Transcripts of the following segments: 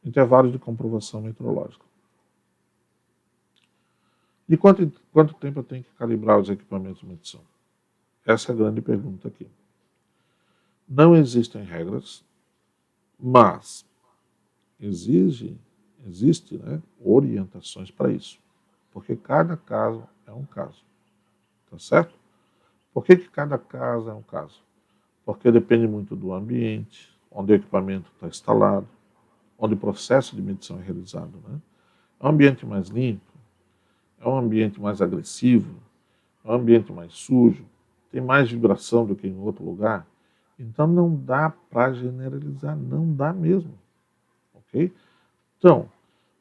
Intervalos de comprovação metrológica. De quanto tempo eu tenho que calibrar os equipamentos de medição? Essa é a grande pergunta aqui. Não existem regras, mas existe, né, orientações para isso. Porque cada caso é um caso. Tá certo? Por que cada caso é um caso? Porque depende muito do ambiente, onde o equipamento está instalado, onde o processo de medição é realizado. Né? É um ambiente mais limpo, é um ambiente mais agressivo, é um ambiente mais sujo, tem mais vibração do que em outro lugar. Então não dá para generalizar, não dá mesmo. Ok? Então,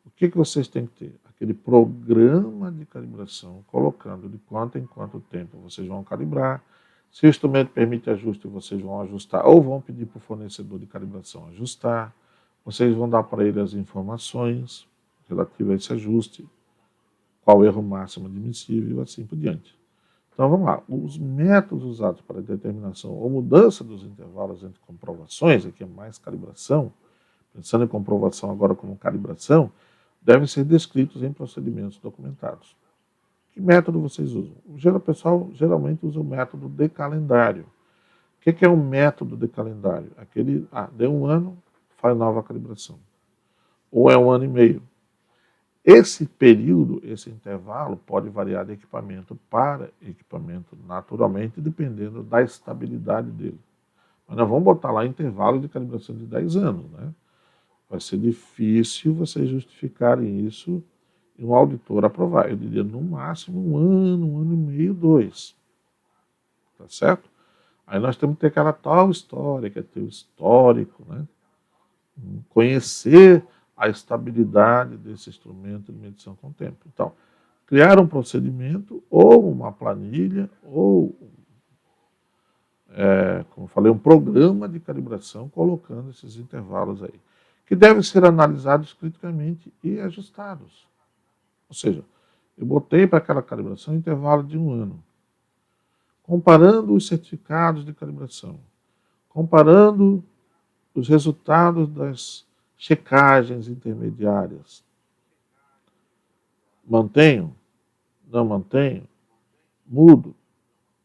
o que vocês têm que ter? Aquele programa de calibração, colocando de quanto em quanto tempo vocês vão calibrar. Se o instrumento permite ajuste, vocês vão ajustar, ou vão pedir para o fornecedor de calibração ajustar. Vocês vão dar para ele as informações relativas a esse ajuste, qual o erro máximo admissível e assim por diante. Então vamos lá, os métodos usados para determinação ou mudança dos intervalos entre comprovações, aqui é mais calibração, pensando em comprovação agora como calibração, devem ser descritos em procedimentos documentados. Que método vocês usam? O pessoal geralmente usa o método de calendário. O que é um método de calendário? Aquele, deu um ano, faz nova calibração. Ou é um ano e meio. Esse período, esse intervalo, pode variar de equipamento para equipamento, naturalmente, dependendo da estabilidade dele. Mas nós vamos botar lá intervalo de calibração de 10 anos, né? Vai ser difícil vocês justificarem isso e um auditor aprovar. Eu diria, no máximo, um ano e meio, 2. Tá certo? Aí nós temos que ter aquela tal história, que é ter o histórico, né? Conhecer a estabilidade desse instrumento de medição com o tempo. Então, criar um procedimento ou uma planilha ou, como eu falei, um programa de calibração colocando esses intervalos aí, que devem ser analisados criticamente e ajustados. Ou seja, eu botei para aquela calibração um intervalo de um ano, comparando os certificados de calibração, comparando os resultados das checagens intermediárias. Mantenho? Não mantenho? Mudo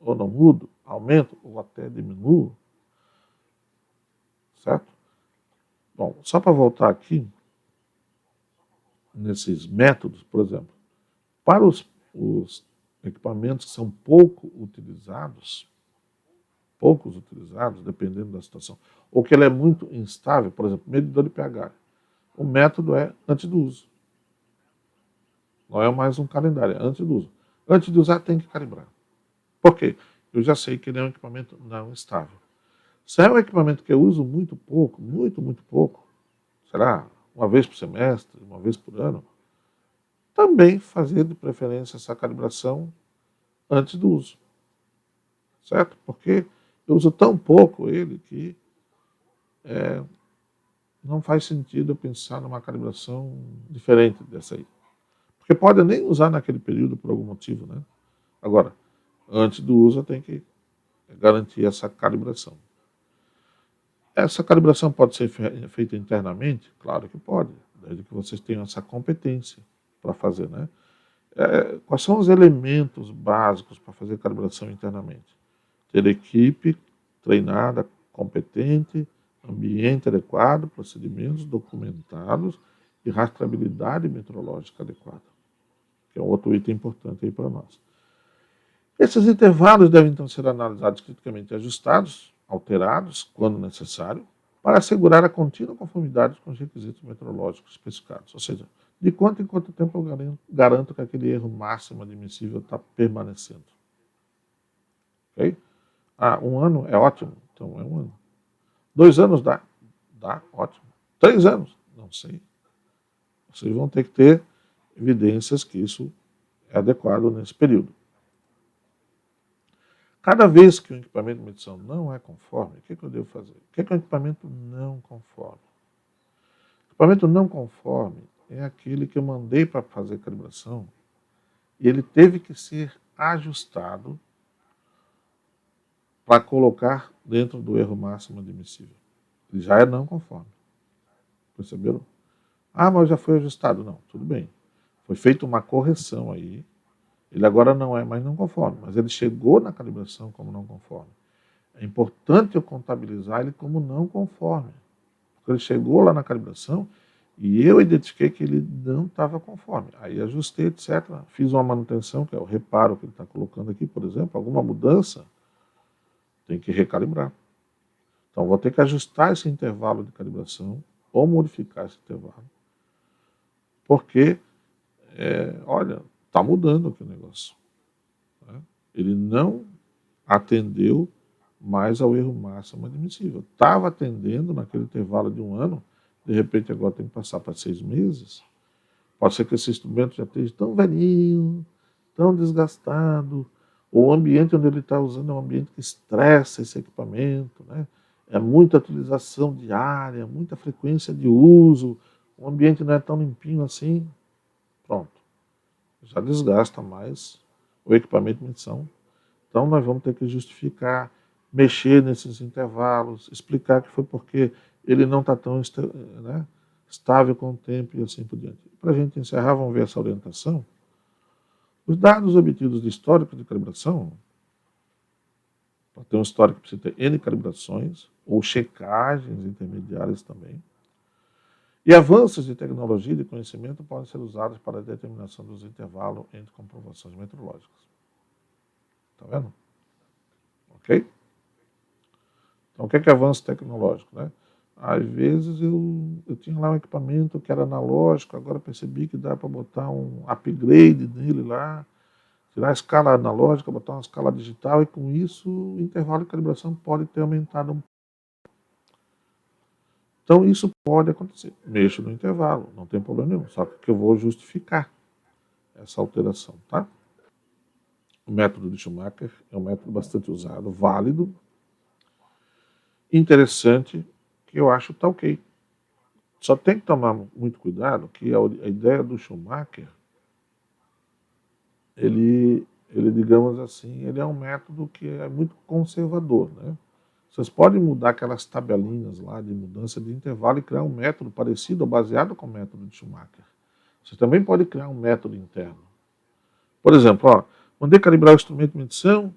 ou não mudo? Aumento ou até diminuo? Certo? Bom, só para voltar aqui, nesses métodos, por exemplo, para os equipamentos que são poucos utilizados, dependendo da situação, ou que ele é muito instável, por exemplo, medidor de pH. O método é antes do uso. Não é mais um calendário, é antes do uso. Antes de usar, tem que calibrar. Por quê? Eu já sei que ele é um equipamento não estável. Se é um equipamento que eu uso muito pouco, muito pouco, será uma vez por semestre, uma vez por ano, também fazer de preferência essa calibração antes do uso. Certo? Porque eu uso tão pouco ele que não faz sentido eu pensar numa calibração diferente dessa aí. Porque pode nem usar naquele período por algum motivo, né? Agora, antes do uso eu tenho que garantir essa calibração. Essa calibração pode ser feita internamente? Claro que pode, desde que vocês tenham essa competência para fazer, né? Quais são os elementos básicos para fazer calibração internamente? Ter equipe treinada, competente, ambiente adequado, procedimentos documentados e rastreabilidade metrológica adequada, que é um outro item importante aí para nós. Esses intervalos devem então ser analisados criticamente e ajustados, alterados, quando necessário, para assegurar a contínua conformidade com os requisitos metrológicos especificados. Ou seja, de quanto em quanto tempo eu garanto que aquele erro máximo admissível está permanecendo. Ok? Um ano é ótimo, então é um ano. 2 anos dá? Dá, ótimo. 3 anos? Não sei. Vocês vão ter que ter evidências que isso é adequado nesse período. Cada vez que o equipamento de medição não é conforme, o que eu devo fazer? O que é um equipamento não conforme? O equipamento não conforme é aquele que eu mandei para fazer calibração e ele teve que ser ajustado para colocar dentro do erro máximo admissível. Ele já é não conforme. Perceberam? Ah, mas já foi ajustado. Não, tudo bem. Foi feita uma correção aí. Ele agora não é mais não conforme, mas ele chegou na calibração como não conforme. É importante eu contabilizar ele como não conforme. Porque ele chegou lá na calibração e eu identifiquei que ele não estava conforme. Aí ajustei, etc. Fiz uma manutenção, que é o reparo que ele está colocando aqui, por exemplo, alguma mudança, tem que recalibrar. Então vou ter que ajustar esse intervalo de calibração ou modificar esse intervalo. Porque, olha, está mudando aqui o negócio. Né? Ele não atendeu mais ao erro máximo admissível. Estava atendendo naquele intervalo de 1 ano, de repente agora tem que passar para 6 meses. Pode ser que esse instrumento já esteja tão velhinho, tão desgastado, ou o ambiente onde ele está usando é um ambiente que estressa esse equipamento, né? É muita utilização diária, muita frequência de uso, o ambiente não é tão limpinho assim, pronto. Já desgasta mais o equipamento de medição. Então nós vamos ter que justificar, mexer nesses intervalos, explicar que foi porque ele não está tão né, estável com o tempo e assim por diante. Para a gente encerrar, vamos ver essa orientação. Os dados obtidos de histórico de calibração, para ter um histórico precisa ter N calibrações, ou checagens intermediárias também. E avanços de tecnologia e de conhecimento podem ser usados para a determinação dos intervalos entre comprovações metrológicas. Está vendo? Ok? Então, o que é avanço tecnológico? Né? Às vezes eu tinha lá um equipamento que era analógico, agora percebi que dá para botar um upgrade nele lá, tirar a escala analógica, botar uma escala digital, e com isso o intervalo de calibração pode ter aumentado um pouco. Então isso pode acontecer. Mexo no intervalo, não tem problema nenhum, só que eu vou justificar essa alteração, tá? O método de Schumacher é um método bastante usado, válido, interessante, que eu acho tá ok. Só tem que tomar muito cuidado que a ideia do Schumacher, ele, digamos assim, ele é um método que é muito conservador, né? Vocês podem mudar aquelas tabelinhas lá de mudança de intervalo e criar um método parecido ou baseado com o método de Schumacher. Você também pode criar um método interno. Por exemplo, mandei calibrar o instrumento de medição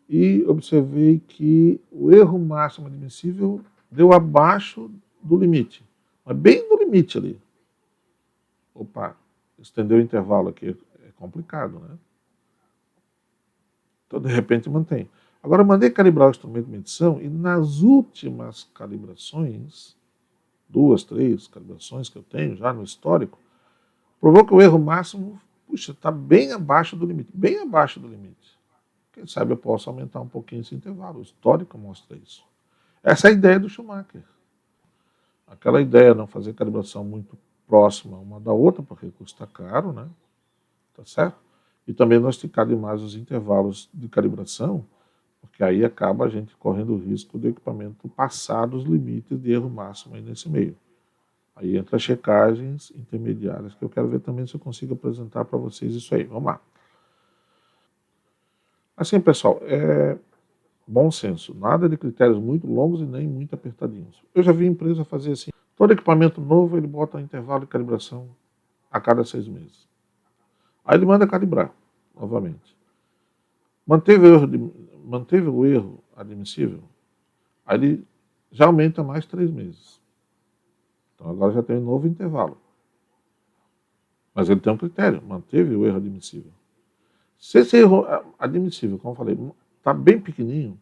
e observei que o erro máximo admissível deu abaixo do limite, mas bem no limite ali. Opa, estender o intervalo aqui é complicado, né? Então, de repente, mantém. Agora, eu mandei calibrar o instrumento de medição e nas últimas calibrações, 2, 3 calibrações que eu tenho já no histórico, provou que o erro máximo, puxa, está bem abaixo do limite, bem abaixo do limite. Quem sabe eu posso aumentar um pouquinho esse intervalo. O histórico mostra isso. Essa é a ideia do Schumacher. Aquela ideia de não fazer calibração muito próxima uma da outra, porque custa caro, né? Tá certo? E também não esticar demais os intervalos de calibração, porque aí acaba a gente correndo o risco do equipamento passar dos limites de erro máximo aí nesse meio. Aí entra as checagens intermediárias, que eu quero ver também se eu consigo apresentar para vocês isso aí. Vamos lá. Assim, pessoal, bom senso. Nada de critérios muito longos e nem muito apertadinhos. Eu já vi empresa fazer assim. Todo equipamento novo, ele bota um intervalo de calibração a cada 6 meses. Aí ele manda calibrar, novamente. Manteve o erro admissível, aí ele já aumenta mais 3 meses. Então agora já tem um novo intervalo. Mas ele tem um critério, manteve o erro admissível. Se esse erro admissível, como eu falei, está bem pequenininho,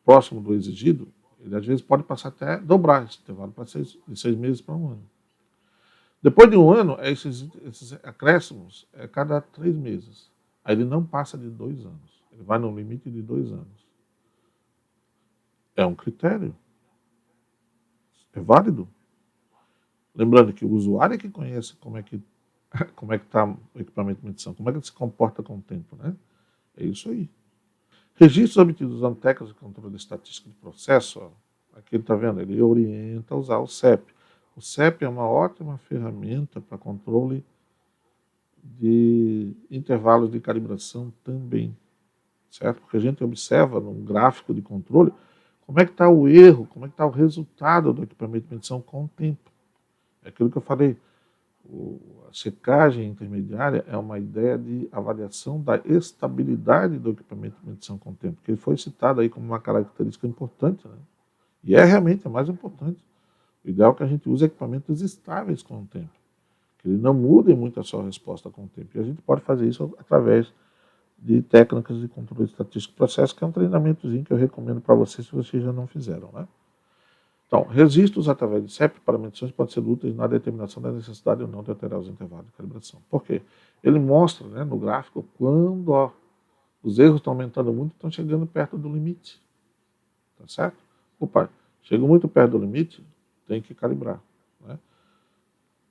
próximo do exigido, ele às vezes pode passar até dobrar esse intervalo para de 6 meses para 1 ano. Depois de 1 ano, esses acréscimos é cada 3 meses. Aí ele não passa de 2 anos. Ele vai no limite de 2 anos. É um critério. É válido. Lembrando que o usuário é que conhece como é que está o equipamento de medição, como é que ele se comporta com o tempo, né? É isso aí. Registros obtidos usando técnicas de controle estatístico de processo, aqui ele está vendo, ele orienta a usar o CEP. O CEP é uma ótima ferramenta para controle de intervalos de calibração também, certo? Porque a gente observa num gráfico de controle como é que está o erro, como é que está o resultado do equipamento de medição com o tempo. É aquilo que eu falei. A checagem intermediária é uma ideia de avaliação da estabilidade do equipamento de medição com o tempo, que foi citado aí como uma característica importante, né? E é realmente a mais importante. O ideal é que a gente use equipamentos estáveis com o tempo, que ele não mude muito a sua resposta com o tempo. E a gente pode fazer isso através de técnicas de controle estatístico do processo, que é um treinamentozinho que eu recomendo para vocês se vocês já não fizeram, né? Então, registros através de CEP para medições podem ser úteis na determinação da necessidade ou não de alterar os intervalos de calibração. Por quê? Ele mostra, né, no gráfico quando os erros estão aumentando muito, estão chegando perto do limite. Tá certo? Opa, chegou muito perto do limite, tem que calibrar. Né?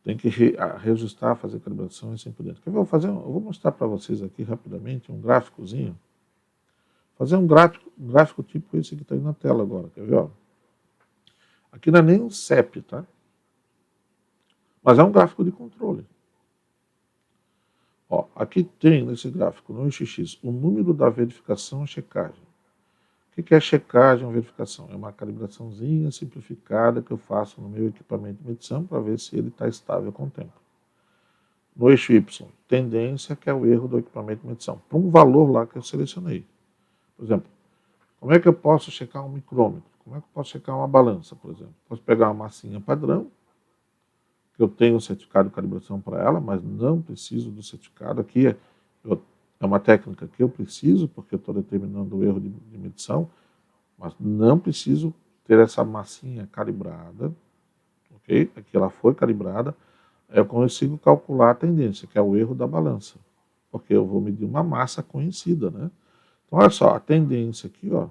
Tem que reajustar, fazer calibração e assim por diante. Eu vou mostrar para vocês aqui rapidamente um gráficozinho. Fazer um gráfico tipo esse que está aí na tela agora. Quer ver? Ó? Aqui não é nem um CEP, tá? Mas é um gráfico de controle. Ó, aqui tem nesse gráfico, no XX, o número da verificação e checagem. O que é checagem ou verificação? É uma calibraçãozinha simplificada que eu faço no meu equipamento de medição para ver se ele está estável com o tempo. No eixo Y, tendência, que é o erro do equipamento de medição, para um valor lá que eu selecionei. Por exemplo, como é que eu posso checar um micrômetro? Como é que eu posso checar uma balança, por exemplo? Posso pegar uma massinha padrão, que eu tenho um certificado de calibração para ela, mas não preciso do certificado. Aqui é uma técnica que eu preciso, porque eu estou determinando o erro de medição, mas não preciso ter essa massinha calibrada, ok? Aqui ela foi calibrada, eu consigo calcular a tendência, que é o erro da balança, porque eu vou medir uma massa conhecida, né? Então, olha só, a tendência aqui, ó,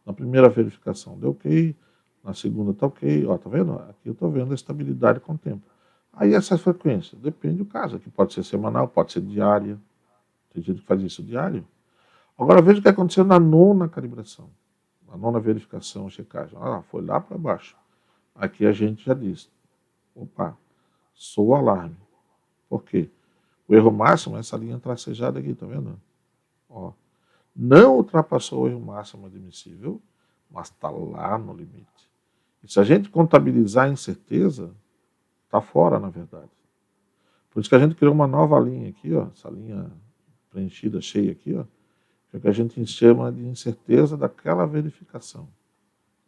na primeira verificação deu ok, na segunda está ok, ó, tá vendo? Aqui eu estou vendo a estabilidade com o tempo. Aí essa frequência, depende do caso, aqui pode ser semanal, pode ser diária, tem gente que faz isso diário. Agora veja o que aconteceu na nona calibração, na nona verificação, checagem. Ah, foi lá para baixo. Aqui a gente já diz, opa, sou o alarme. Por quê? O erro máximo é essa linha tracejada aqui, tá vendo? Ó, não ultrapassou o erro máximo admissível, mas está lá no limite. E se a gente contabilizar a incerteza, está fora, na verdade. Por isso que a gente criou uma nova linha aqui, ó, essa linha preenchida, cheia aqui, ó, que é o que a gente chama de incerteza daquela verificação.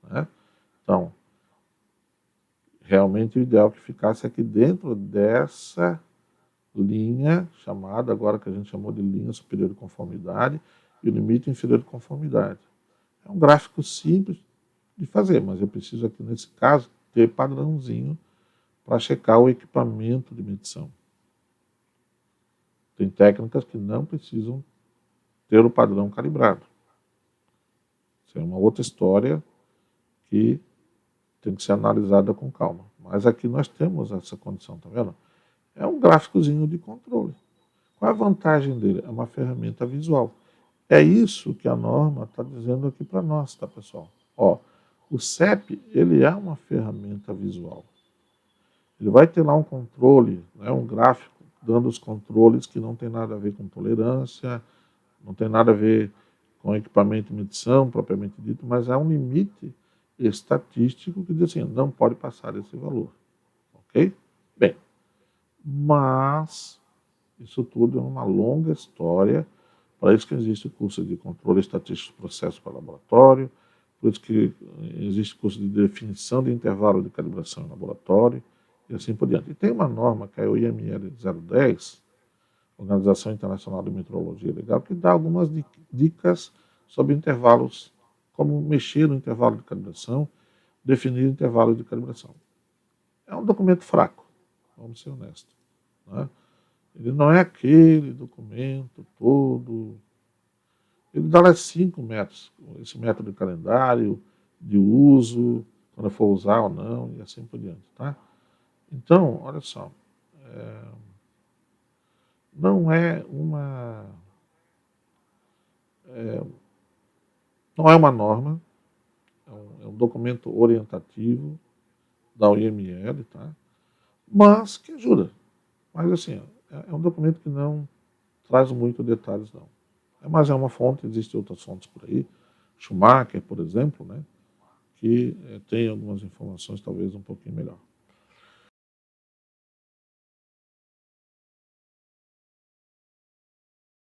Né? Então, realmente o ideal é que ficasse aqui dentro dessa linha chamada, agora que a gente chamou de linha superior de conformidade, e o limite inferior de conformidade. É um gráfico simples de fazer, mas eu preciso aqui, nesse caso, ter padrãozinho para checar o equipamento de medição. Tem técnicas que não precisam ter o padrão calibrado. Isso é uma outra história que tem que ser analisada com calma. Mas aqui nós temos essa condição, tá vendo? É um gráficozinho de controle. Qual é a vantagem dele? É uma ferramenta visual. É isso que a norma está dizendo aqui para nós, tá, pessoal? Ó, o CEP, ele é uma ferramenta visual. Ele vai ter lá um controle, né, um gráfico, dando os controles que não tem nada a ver com tolerância, não tem nada a ver com equipamento de medição, propriamente dito, mas há um limite estatístico que diz assim, não pode passar esse valor. Ok? Bem, mas isso tudo é uma longa história, para isso que existe o curso de controle estatístico de processo para laboratório, por isso que existe o curso de definição de intervalo de calibração em laboratório, e assim por diante. E tem uma norma, que é o IML 010, Organização Internacional de Metrologia Legal, que dá algumas dicas sobre intervalos, como mexer no intervalo de calibração, definir o intervalo de calibração. É um documento fraco, vamos ser honestos. Né? Ele não é aquele documento todo. Ele dá lá 5 métodos, esse método de calendário, de uso, quando eu for usar ou não, e assim por diante. Tá? Então, olha só, não é uma não é uma norma, é um documento orientativo da OIML, tá? Mas que ajuda. Mas assim, é um documento que não traz muito detalhes, não. Mas é uma fonte, existem outras fontes por aí, Schumacher, por exemplo, né? Que tem algumas informações talvez um pouquinho melhor.